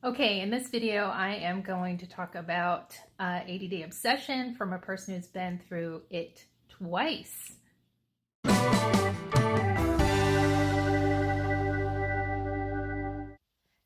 Okay, in this video, I am going to talk about 80-day obsession from a person who's been through it twice.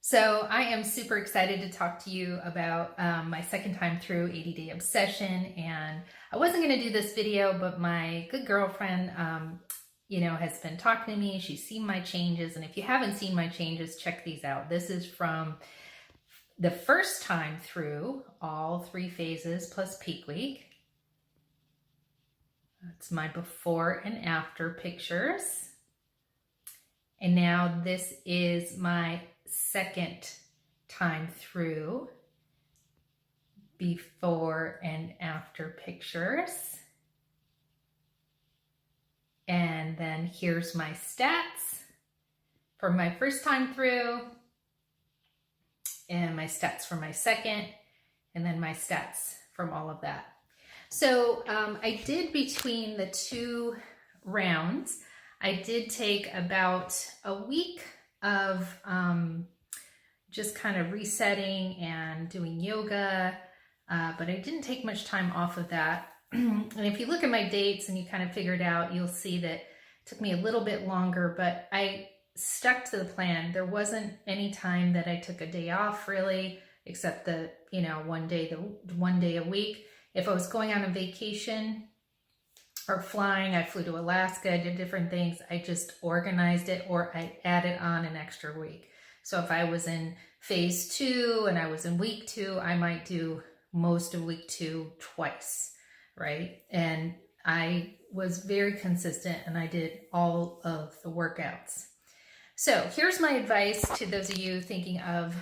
So I am super excited to talk to you about my second time through 80-day obsession. And I wasn't going to do this video, but my good girlfriend, has been talking to me. She's seen my changes. And if you haven't seen my changes, check these out. This is from the first time through all 3 phases plus peak week. That's my before and after pictures. And now this is my second time through before and after pictures. And then here's my stats for my first time through, and my stats for my second, and then my stats from all of that. So I did, between the 2 rounds, I did take about a week of just kind of resetting and doing yoga, but I didn't take much time off of that. And if you look at my dates and you kind of figure it out, you'll see that it took me a little bit longer, but I stuck to the plan. There wasn't any time that I took a day off really, except the one day a week. If I was going on a vacation or flying, I flew to Alaska, I did different things. I just organized it, or I added on an extra week. So if I was in phase 2 and I was in week 2, I might do most of week 2 twice, right? And I was very consistent and I did all of the workouts. So here's my advice to those of you thinking of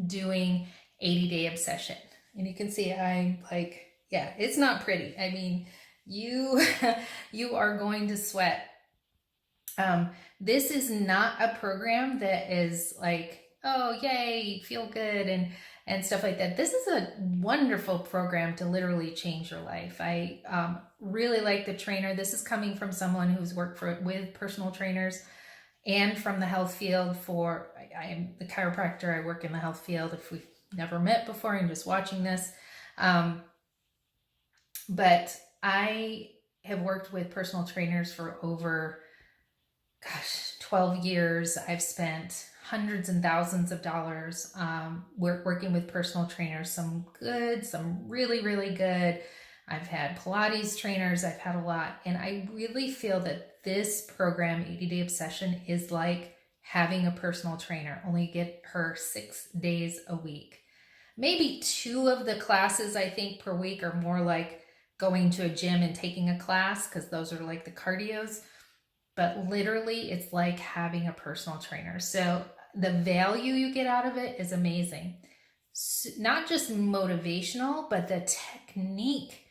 doing 80-day obsession. And you can see I'm like, yeah, it's not pretty. I mean, you are going to sweat. This is not a program that is like, oh, yay, feel good and stuff like that. This is a wonderful program to literally change your life. I really like the trainer. This is coming from someone who's worked with personal trainers and from the health field. I am the chiropractor. I work in the health field. If we've never met before and just watching this. But I have worked with personal trainers for over, 12 years. I've spent hundreds and thousands of dollars working with personal trainers, some good, some really, really good. I've had Pilates trainers, I've had a lot. And I really feel that this program, 80-Day Obsession, is like having a personal trainer. Only get her 6 days a week. Maybe 2 of the classes I think per week are more like going to a gym and taking a class, because those are like the cardios. But literally it's like having a personal trainer. So the value you get out of it is amazing. So not just motivational, but the technique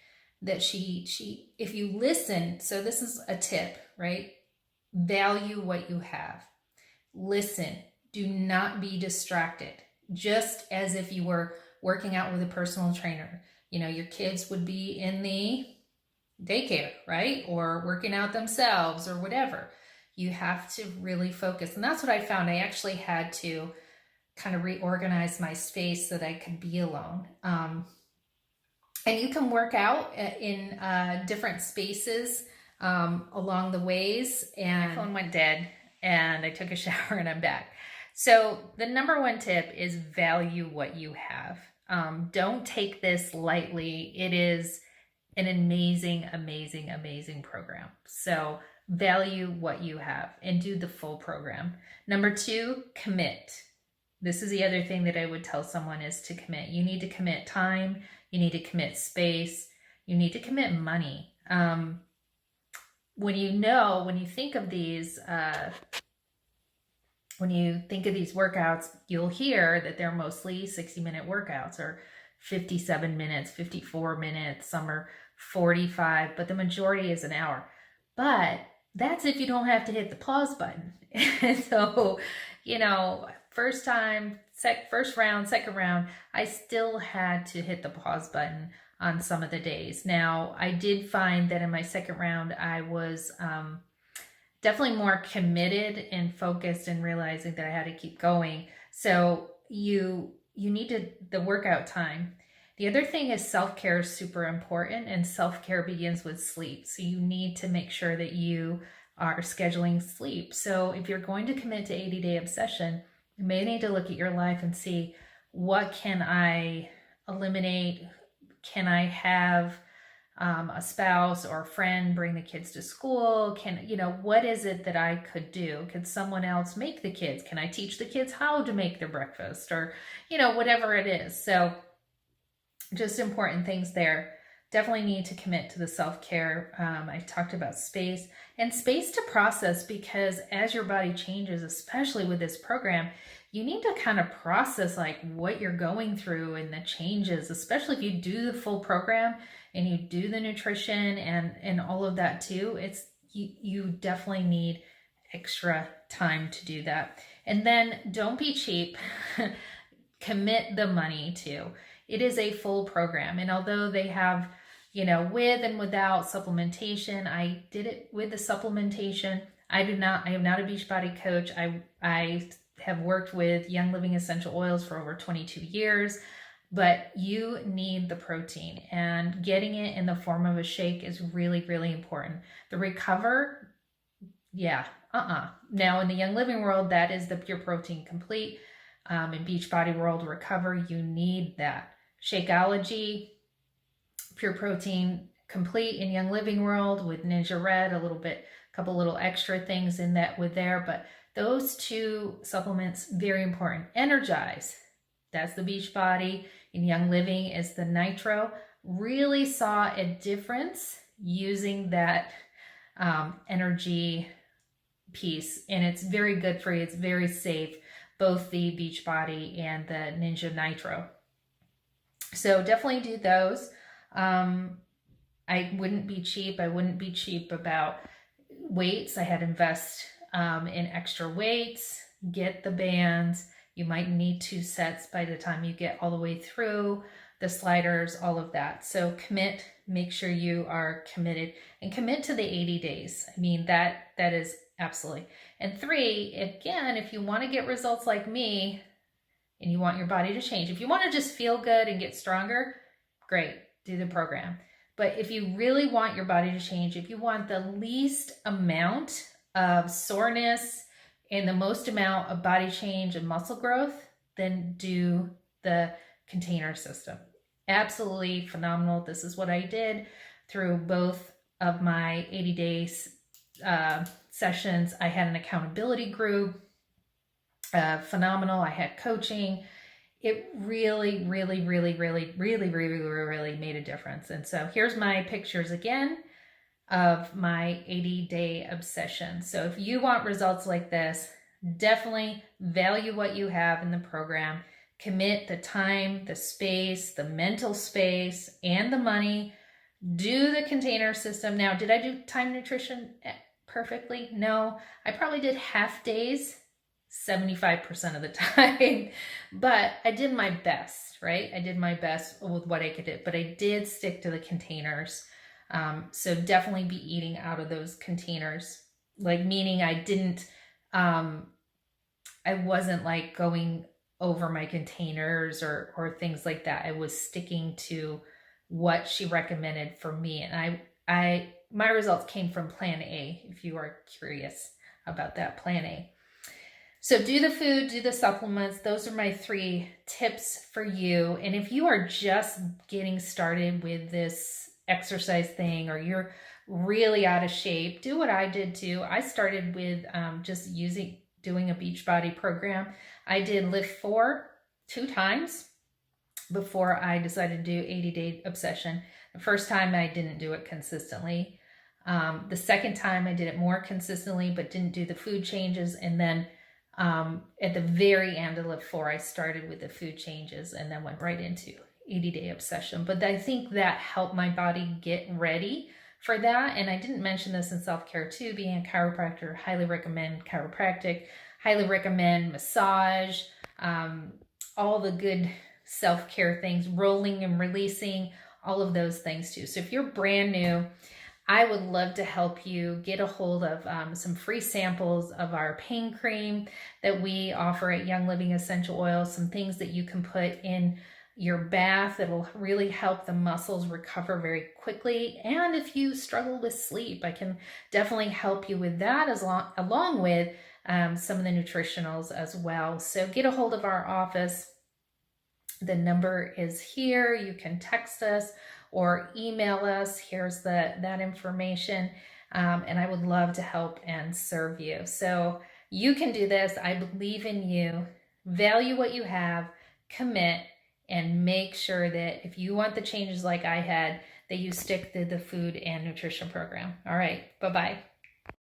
that she if you listen, so this is a tip, right? Value what you have. Listen, do not be distracted. Just as if you were working out with a personal trainer. Your kids would be in the daycare, right? Or working out themselves or whatever. You have to really focus. And that's what I found. I actually had to kind of reorganize my space so that I could be alone. And you can work out in different spaces along the ways. And my phone went dead and I took a shower and I'm back. So the number 1 tip is value what you have. Don't take this lightly. It is an amazing, amazing, amazing program. So value what you have and do the full program. Number 2, commit. This is the other thing that I would tell someone, is to commit. You need to commit time. You need to commit space. You need to commit money. When you think of these, workouts, you'll hear that they're mostly 60-minute workouts, or 57 minutes, 54 minutes, some are 45, but the majority is an hour. But that's if you don't have to hit the pause button. And so, first round, second round, I still had to hit the pause button on some of the days. Now, I did find that in my second round, I was definitely more committed and focused and realizing that I had to keep going. So you you need the workout time. The other thing is self-care is super important, and self-care begins with sleep. So you need to make sure that you are scheduling sleep. So if you're going to commit to 80-day obsession, you may need to look at your life and see, what can I eliminate? Can I have a spouse or a friend bring the kids to school? What is it that I could do? Could someone else make the kids? Can I teach the kids how to make their breakfast? Or, whatever it is. So just important things there. Definitely need to commit to the self-care. I talked about space to process, because as your body changes, especially with this program, you need to kind of process like what you're going through and the changes, especially if you do the full program and you do the nutrition and all of that too. You definitely need extra time to do that. And then don't be cheap. Commit the money too. It is a full program. And although they have, with and without supplementation, I did it with the supplementation. I am not a Beachbody coach. I have worked with Young Living essential oils for over 22 years, but you need the protein, and getting it in the form of a shake is really, really important. The Recover, Now in the Young Living world, that is the Pure Protein Complete. In Beachbody world, Recover, you need that. Shakeology, Pure Protein Complete in Young Living world with Ninja Red, a couple little extra things in that with there, but those two supplements, very important. Energize, that's the Beachbody. In Young Living is the Nitro. Really saw a difference using that energy piece, and it's very good for you. It's very safe, both the Beachbody and the Ninja Nitro. So definitely do those. I wouldn't be cheap. I wouldn't be cheap about weights. I had to invest in extra weights, get the bands. You might need 2 sets by the time you get all the way through the sliders, all of that. So commit, make sure you are committed, and commit to the 80 days. I mean, that is absolutely. And 3, again, if you want to get results like me and you want your body to change, if you want to just feel good and get stronger, great, do the program. But if you really want your body to change, if you want the least amount of soreness and the most amount of body change and muscle growth, then do the container system. Absolutely phenomenal. This is what I did through both of my 80 days sessions. I had an accountability group, phenomenal. I had coaching. It really, really, really, really, really, really, really made a difference. And so here's my pictures again of my 80-day obsession. So if you want results like this, definitely value what you have in the program. Commit the time, the space, the mental space, and the money. Do the container system. Now, did I do time nutrition perfectly? No, I probably did half days 75% of the time, but I did my best, right? I did my best with what I could do, but I did stick to the containers. So definitely be eating out of those containers, like meaning I didn't, I wasn't like going over my containers or things like that. I was sticking to what she recommended for me. And my results came from Plan A, if you are curious about that, Plan A. So do the food, do the supplements. Those are my 3 tips for you. And if you are just getting started with this exercise thing, or you're really out of shape, do what I did too. I started with just doing a Beachbody program. I did Lift 4 2 times before I decided to do 80-day obsession. The first time I didn't do it consistently. The second time I did it more consistently, but didn't do the food changes. And then at the very end of Lift 4, I started with the food changes and then went right into 80-day obsession. But I think that helped my body get ready for that. And I didn't mention this in self-care too. Being a chiropractor, highly recommend chiropractic, highly recommend massage, all the good self-care things, rolling and releasing, all of those things too. So if you're brand new, I would love to help you get a hold of some free samples of our pain cream that we offer at Young Living Essential Oil, some things that you can put in your bath that will really help the muscles recover very quickly. And if you struggle with sleep, I can definitely help you with that, along with some of the nutritionals as well. So get a hold of our office. The number is here. You can text us or email us. Here's that information. And I would love to help and serve you. So you can do this. I believe in you. Value what you have, commit, and make sure that if you want the changes like I had, that you stick to the food and nutrition program. All right. Bye-bye.